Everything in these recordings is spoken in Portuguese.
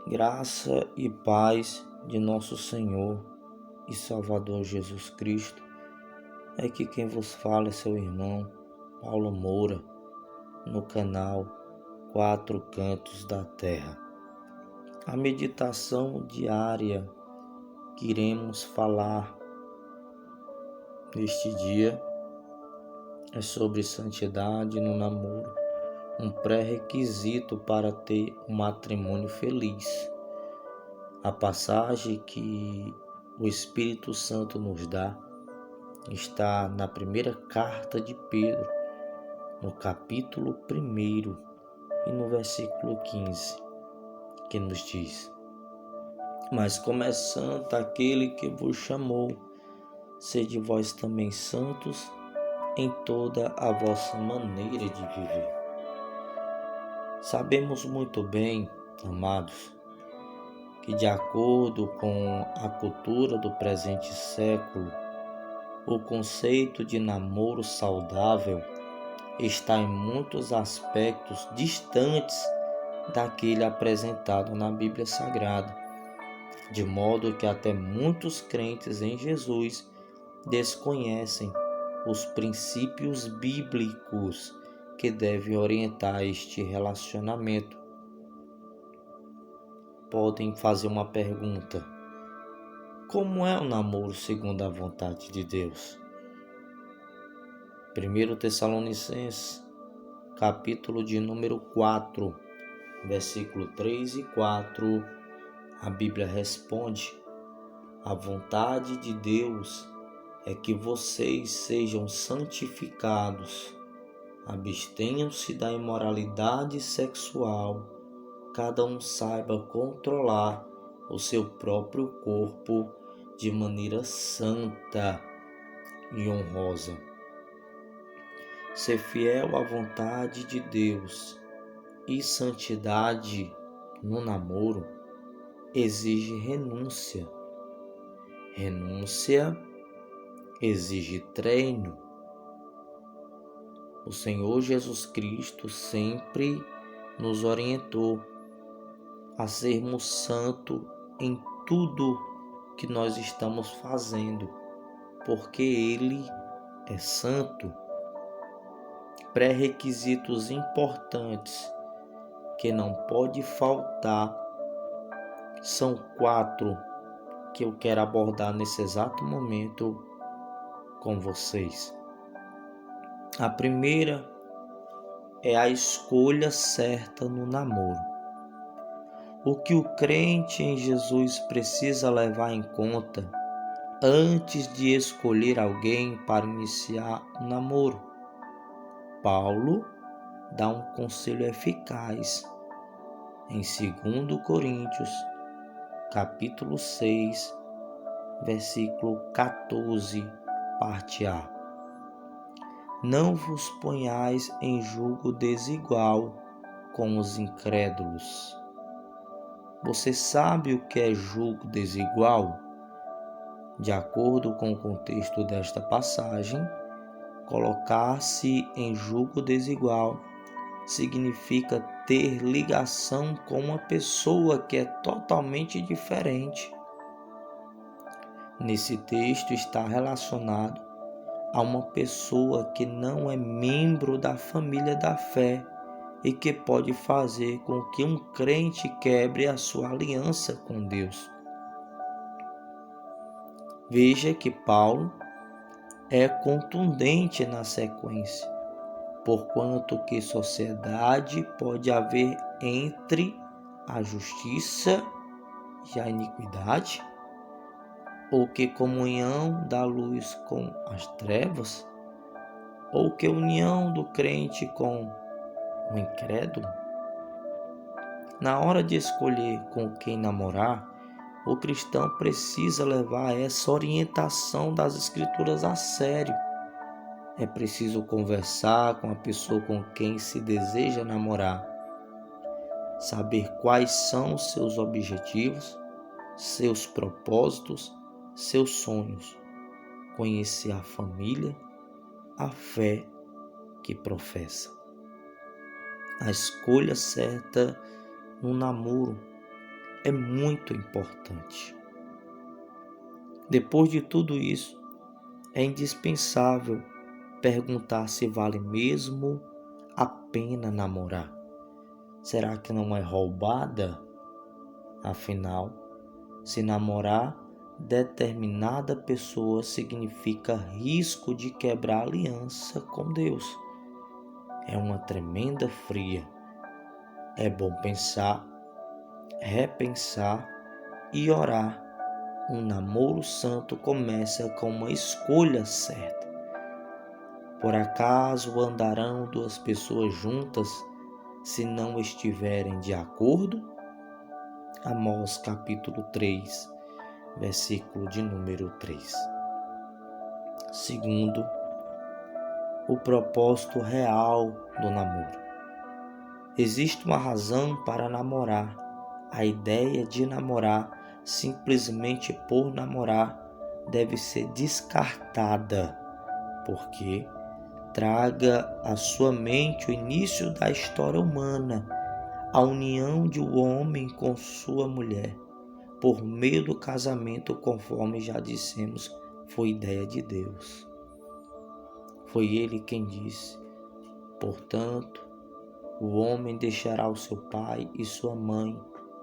Graça e paz de nosso Senhor e Salvador Jesus Cristo. É que quem vos fala é seu irmão Paulo Moura, no canal Quatro Cantos da Terra. A meditação diária que iremos falar neste dia é sobre santidade no namoro, um pré-requisito para ter um matrimônio feliz. A passagem que o Espírito Santo nos dá está na primeira carta de Pedro, no capítulo 1 e no versículo 15, que nos diz: Mas como é santo aquele que vos chamou, sede vós também santos em toda a vossa maneira de viver. Sabemos muito bem, amados, que de acordo com a cultura do presente século, o conceito de namoro saudável está em muitos aspectos distantes daquele apresentado na Bíblia Sagrada, de modo que até muitos crentes em Jesus desconhecem os princípios bíblicos que devem orientar este relacionamento. Podem fazer uma pergunta: como é o namoro segundo a vontade de Deus? 1 Tessalonicenses, capítulo de número 4, versículo 3 e 4, a Bíblia responde: a vontade de Deus é que vocês sejam santificados, abstenham-se da imoralidade sexual, cada um saiba controlar o seu próprio corpo de maneira santa e honrosa. Ser fiel à vontade de Deus e santidade no namoro exige renúncia. Renúncia exige treino. O Senhor Jesus Cristo sempre nos orientou a sermos santos em tudo que nós estamos fazendo, porque Ele é santo. Pré-requisitos importantes que não pode faltar são 4 que eu quero abordar nesse exato momento com vocês. A primeira é a escolha certa no namoro. O que o crente em Jesus precisa levar em conta antes de escolher alguém para iniciar um namoro? Paulo dá um conselho eficaz em 2 Coríntios, capítulo 6, versículo 14, parte A. Não vos ponhais em julgo desigual com os incrédulos. Você sabe o que é julgo desigual? De acordo com o contexto desta passagem, colocar-se em julgo desigual significa ter ligação com uma pessoa que é totalmente diferente. Nesse texto está relacionado a uma pessoa que não é membro da família da fé e que pode fazer com que um crente quebre a sua aliança com Deus. Veja que Paulo é contundente na sequência, porquanto que sociedade pode haver entre a justiça e a iniquidade? Ou que comunhão da luz com as trevas? Ou que união do crente com o incrédulo? Na hora de escolher com quem namorar, o cristão precisa levar essa orientação das Escrituras a sério. É preciso conversar com a pessoa com quem se deseja namorar, saber quais são seus objetivos, seus propósitos, seus sonhos, conhecer a família, a fé que professa. A escolha certa no namoro é muito importante. Depois de tudo isso, é indispensável perguntar se vale mesmo a pena namorar. Será que não é roubada? Afinal, se namorar determinada pessoa significa risco de quebrar aliança com Deus. É uma tremenda fria. É bom pensar, repensar e orar. Um namoro santo começa com uma escolha certa. Por acaso andarão duas pessoas juntas se não estiverem de acordo? Amós capítulo 3, versículo de número 3. Segundo, o propósito real do namoro. Existe uma razão para namorar. A ideia de namorar simplesmente por namorar deve ser descartada, porque traga à sua mente o início da história humana, a união de um homem com sua mulher, por meio do casamento, conforme já dissemos, foi ideia de Deus. Foi Ele quem disse: portanto, o homem deixará o seu pai e sua mãe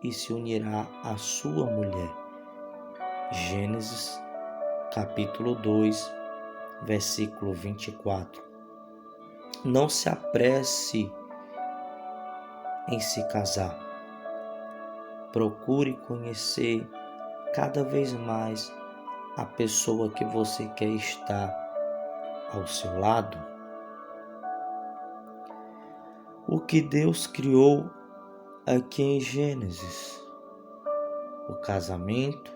e se unirá à sua mulher. Gênesis, capítulo 2, versículo 24. Não se apresse em se casar. Procure conhecer cada vez mais a pessoa que você quer estar ao seu lado. O que Deus criou aqui em Gênesis, o casamento,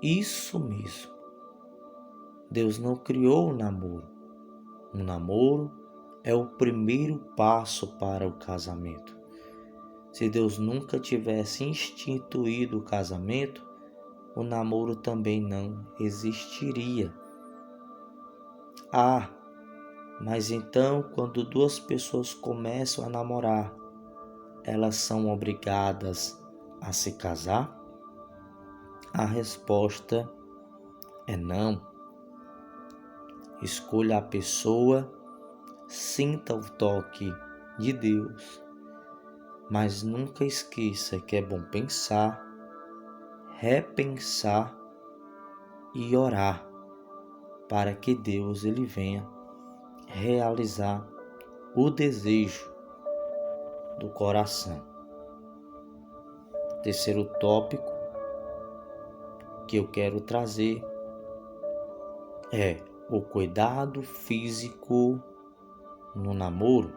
isso mesmo. Deus não criou o namoro. O namoro é o primeiro passo para o casamento. Se Deus nunca tivesse instituído o casamento, o namoro também não existiria. Mas então, quando duas pessoas começam a namorar, elas são obrigadas a se casar? A resposta é não. Escolha a pessoa, sinta o toque de Deus, mas nunca esqueça que é bom pensar, repensar e orar para que Deus ele venha realizar o desejo do coração. Terceiro tópico que eu quero trazer é o cuidado físico no namoro.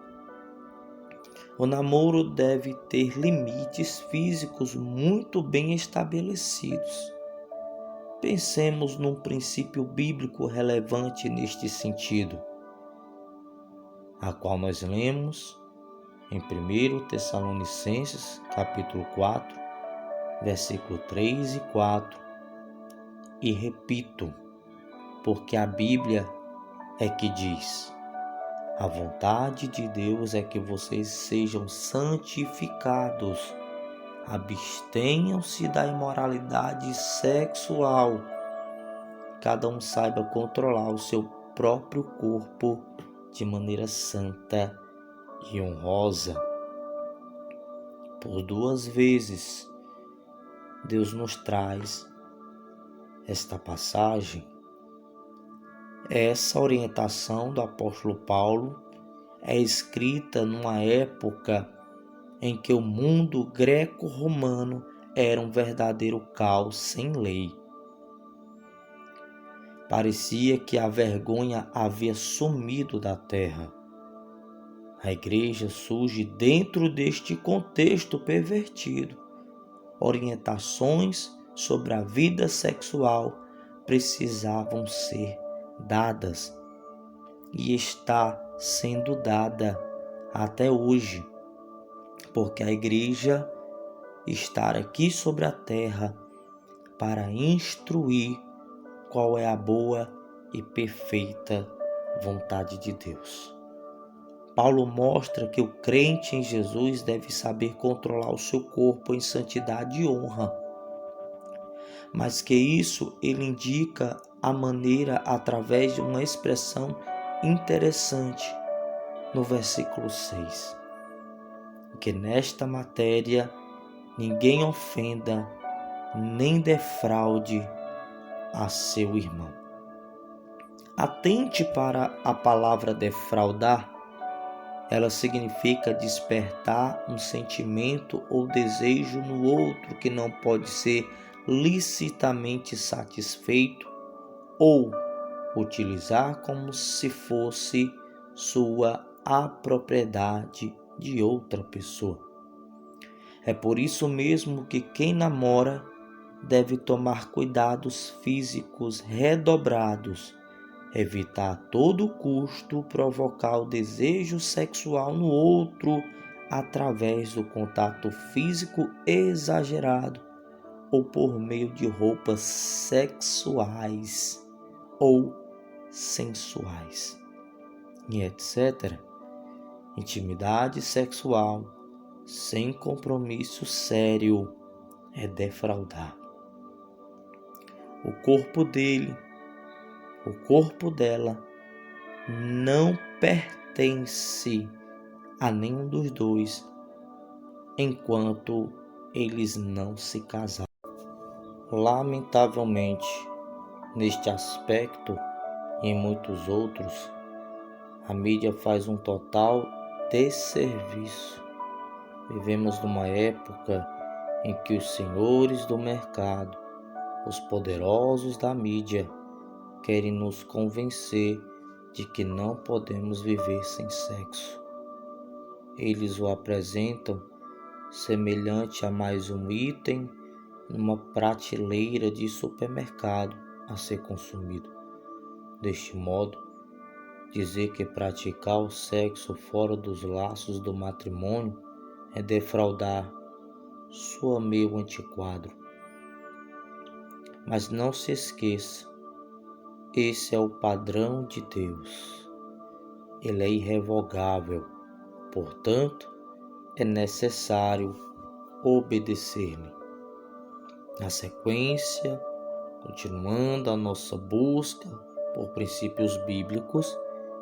O namoro deve ter limites físicos muito bem estabelecidos. Pensemos num princípio bíblico relevante neste sentido, a qual nós lemos em 1 Tessalonicenses, capítulo 4, versículo 3 e 4. E repito, porque a Bíblia é que diz: a vontade de Deus é que vocês sejam santificados, abstenham-se da imoralidade sexual, cada um saiba controlar o seu próprio corpo de maneira santa e honrosa. Por 2 vezes, Deus nos traz esta passagem. Essa orientação do apóstolo Paulo é escrita numa época em que o mundo greco-romano era um verdadeiro caos sem lei. Parecia que a vergonha havia sumido da terra. A igreja surge dentro deste contexto pervertido. Orientações sobre a vida sexual precisavam ser dadas e está sendo dada até hoje, porque a igreja está aqui sobre a terra para instruir qual é a boa e perfeita vontade de Deus. Paulo mostra que o crente em Jesus deve saber controlar o seu corpo em santidade e honra, mas que isso ele indica a maneira através de uma expressão interessante no versículo 6, que nesta matéria ninguém ofenda nem defraude a seu irmão. Atente para a palavra defraudar. Ela significa despertar um sentimento ou desejo no outro que não pode ser licitamente satisfeito ou utilizar como se fosse sua a propriedade de outra pessoa. É por isso mesmo que quem namora deve tomar cuidados físicos redobrados, evitar a todo custo provocar o desejo sexual no outro através do contato físico exagerado ou por meio de roupas sexuais ou sensuais, e etc. Intimidade sexual sem compromisso sério é defraudar. O corpo dele, o corpo dela não pertence a nenhum dos dois enquanto eles não se casarem. Lamentavelmente, neste aspecto e em muitos outros, a mídia faz um total desserviço. Vivemos numa época em que os senhores do mercado, os poderosos da mídia, querem nos convencer de que não podemos viver sem sexo. Eles o apresentam semelhante a mais um item numa prateleira de supermercado a ser consumido. Deste modo, dizer que praticar o sexo fora dos laços do matrimônio é defraudar soa meio antiquado. Mas não se esqueça, esse é o padrão de Deus. Ele é irrevogável, portanto, é necessário obedecer-lhe. Na sequência, continuando a nossa busca por princípios bíblicos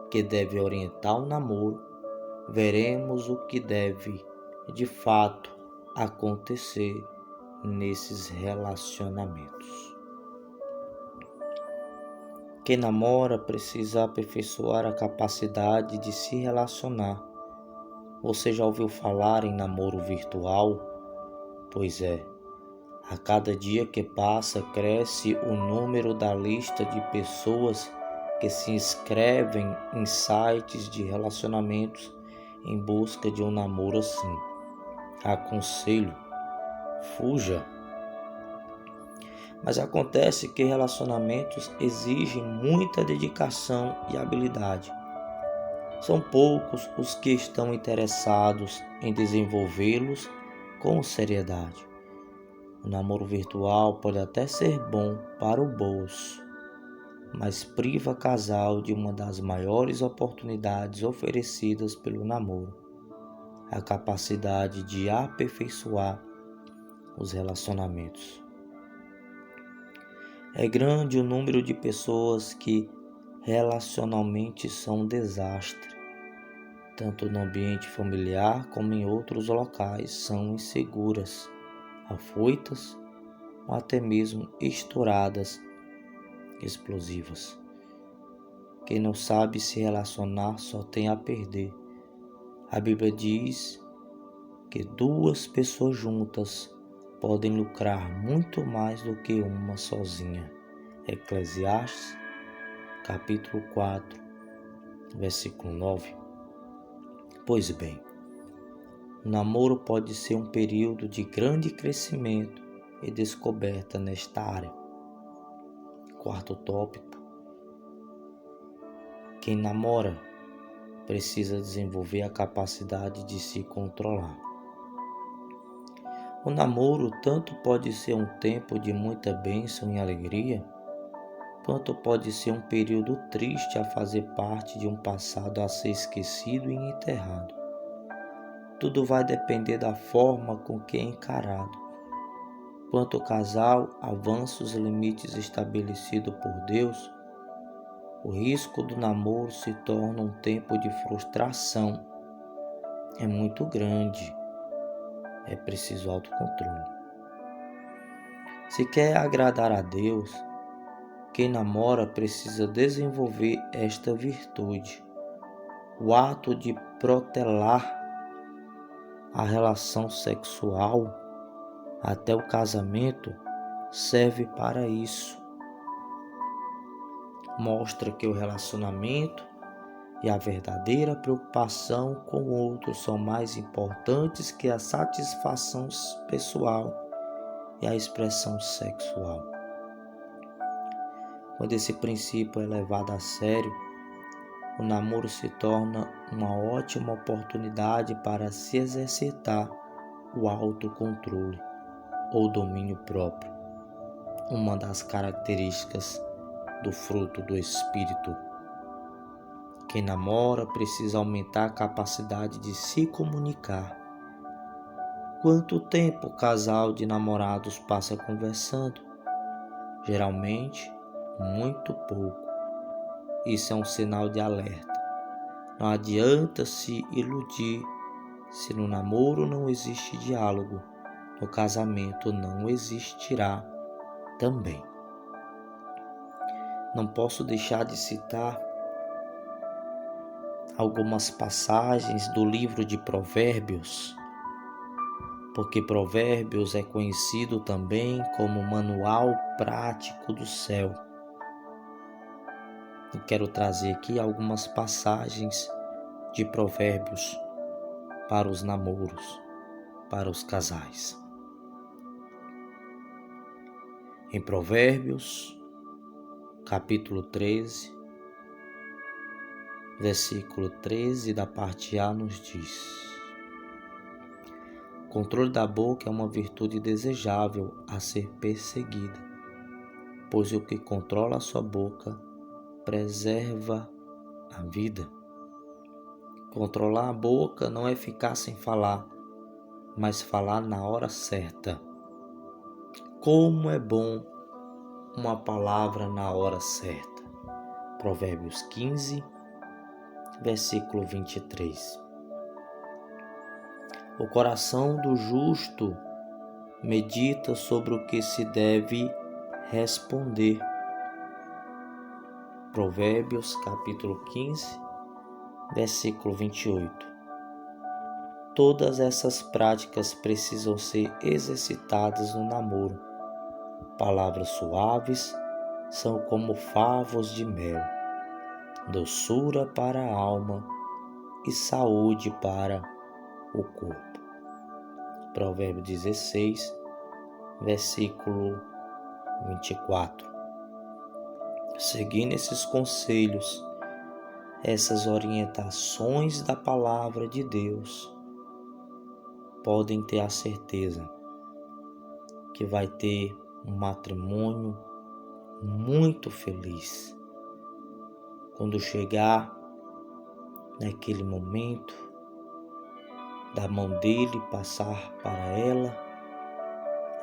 que devem orientar o namoro, veremos o que deve, de fato, acontecer nesses relacionamentos. Quem namora precisa aperfeiçoar a capacidade de se relacionar. Você já ouviu falar em namoro virtual? Pois é, a cada dia que passa cresce o número da lista de pessoas que se inscrevem em sites de relacionamentos em busca de um namoro assim. Aconselho, fuja. Mas acontece que relacionamentos exigem muita dedicação e habilidade. São poucos os que estão interessados em desenvolvê-los com seriedade. O namoro virtual pode até ser bom para o bolso, mas priva casal de uma das maiores oportunidades oferecidas pelo namoro, a capacidade de aperfeiçoar os relacionamentos. É grande o número de pessoas que relacionalmente são um desastre, tanto no ambiente familiar como em outros locais, são inseguras, afoitas ou até mesmo estouradas, explosivas. Quem não sabe se relacionar só tem a perder. A Bíblia diz que duas pessoas juntas podem lucrar muito mais do que uma sozinha. Eclesiastes, capítulo 4, versículo 9. Pois bem, o namoro pode ser um período de grande crescimento e descoberta nesta área. Quarto tópico. Quem namora precisa desenvolver a capacidade de se controlar. O namoro tanto pode ser um tempo de muita bênção e alegria, quanto pode ser um período triste a fazer parte de um passado a ser esquecido e enterrado. Tudo vai depender da forma com que é encarado. Quanto o casal avança os limites estabelecidos por Deus, o risco do namoro se torna um tempo de frustração. É muito grande. É preciso autocontrole. Se quer agradar a Deus, quem namora precisa desenvolver esta virtude. O ato de protelar a relação sexual até o casamento serve para isso. Mostra que o relacionamento e a verdadeira preocupação com o outro são mais importantes que a satisfação pessoal e a expressão sexual. Quando esse princípio é levado a sério, o namoro se torna uma ótima oportunidade para se exercitar o autocontrole ou domínio próprio, uma das características do fruto do Espírito. Quem namora precisa aumentar a capacidade de se comunicar. Quanto tempo o casal de namorados passa conversando? Geralmente, muito pouco. Isso é um sinal de alerta. Não adianta se iludir. Se no namoro não existe diálogo, no casamento não existirá também. Não posso deixar de citar algumas passagens do livro de Provérbios, porque Provérbios é conhecido também como manual prático do céu. Eu quero trazer aqui algumas passagens de Provérbios para os namoros, para os casais. Em Provérbios, capítulo 13, versículo 13 da parte A nos diz: o controle da boca é uma virtude desejável a ser perseguida, pois o que controla a sua boca preserva a vida. Controlar a boca não é ficar sem falar, mas falar na hora certa. Como é bom uma palavra na hora certa. Provérbios 15, versículo 23. O coração do justo medita sobre o que se deve responder. Provérbios capítulo 15, versículo 28. Todas essas práticas precisam ser exercitadas no namoro. Palavras suaves são como favos de mel, doçura para a alma e saúde para o corpo. Provérbio 16, versículo 24. Seguindo esses conselhos, essas orientações da palavra de Deus, podem ter a certeza que vai ter um matrimônio muito feliz. Quando chegar naquele momento, da mão dele passar para ela,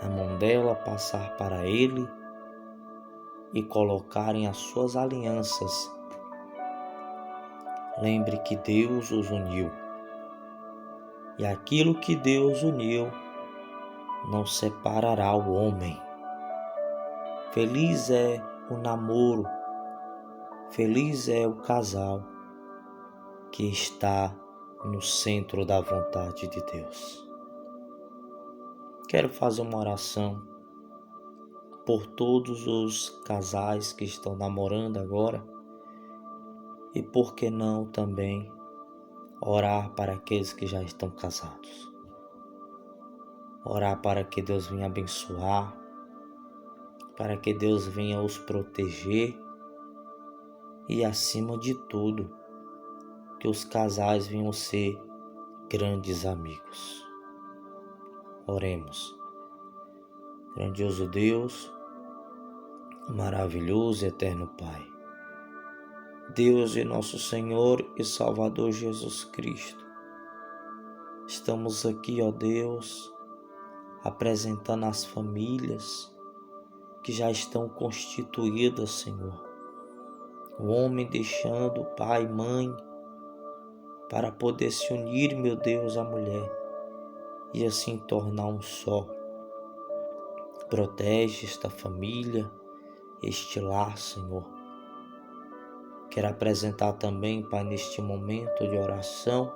a mão dela passar para ele e colocarem as suas alianças. Lembre que Deus os uniu. E aquilo que Deus uniu não separará o homem. Feliz é o namoro, feliz é o casal que está no centro da vontade de Deus. Quero fazer uma oração por todos os casais que estão namorando agora e, por que não, também orar para aqueles que já estão casados. Orar para que Deus venha abençoar, para que Deus venha os proteger e, acima de tudo, que os casais venham ser grandes amigos. Oremos. Grandioso Deus, Maravilhoso e eterno Pai, Deus e nosso Senhor e Salvador Jesus Cristo, estamos aqui, ó Deus, apresentando as famílias que já estão constituídas, Senhor. O homem deixando pai e mãe para poder se unir, meu Deus, à mulher e assim tornar um só. Protege esta família, este lar, Senhor. Quero apresentar também, Pai, neste momento de oração,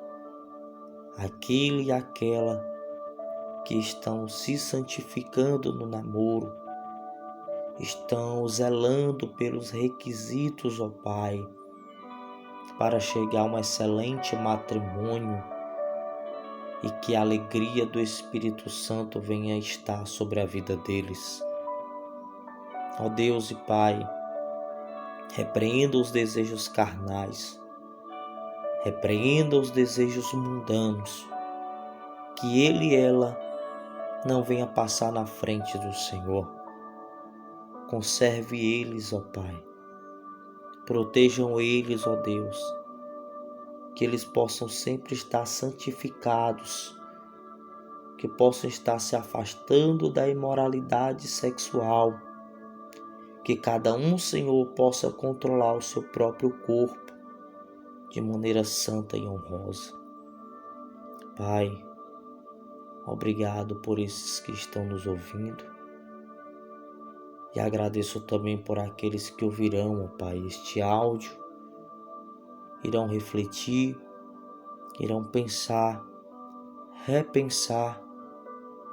aquele e aquela que estão se santificando no namoro, estão zelando pelos requisitos, ó Pai, para chegar a um excelente matrimônio e que a alegria do Espírito Santo venha estar sobre a vida deles. Ó Deus e Pai, repreenda os desejos carnais, repreenda os desejos mundanos, que ele e ela não venha passar na frente do Senhor. Conserve eles, ó Pai, protejam eles, ó Deus, que eles possam sempre estar santificados, que possam estar se afastando da imoralidade sexual, que cada um, Senhor, possa controlar o seu próprio corpo de maneira santa e honrosa. Pai, obrigado por esses que estão nos ouvindo e agradeço também por aqueles que ouvirão, ó Pai, este áudio, irão refletir, irão pensar, repensar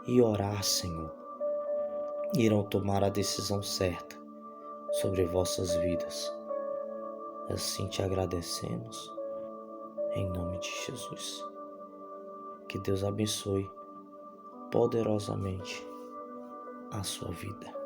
e orar, Senhor. Irão tomar a decisão certa sobre vossas vidas. Assim te agradecemos, em nome de Jesus. Que Deus abençoe poderosamente a sua vida.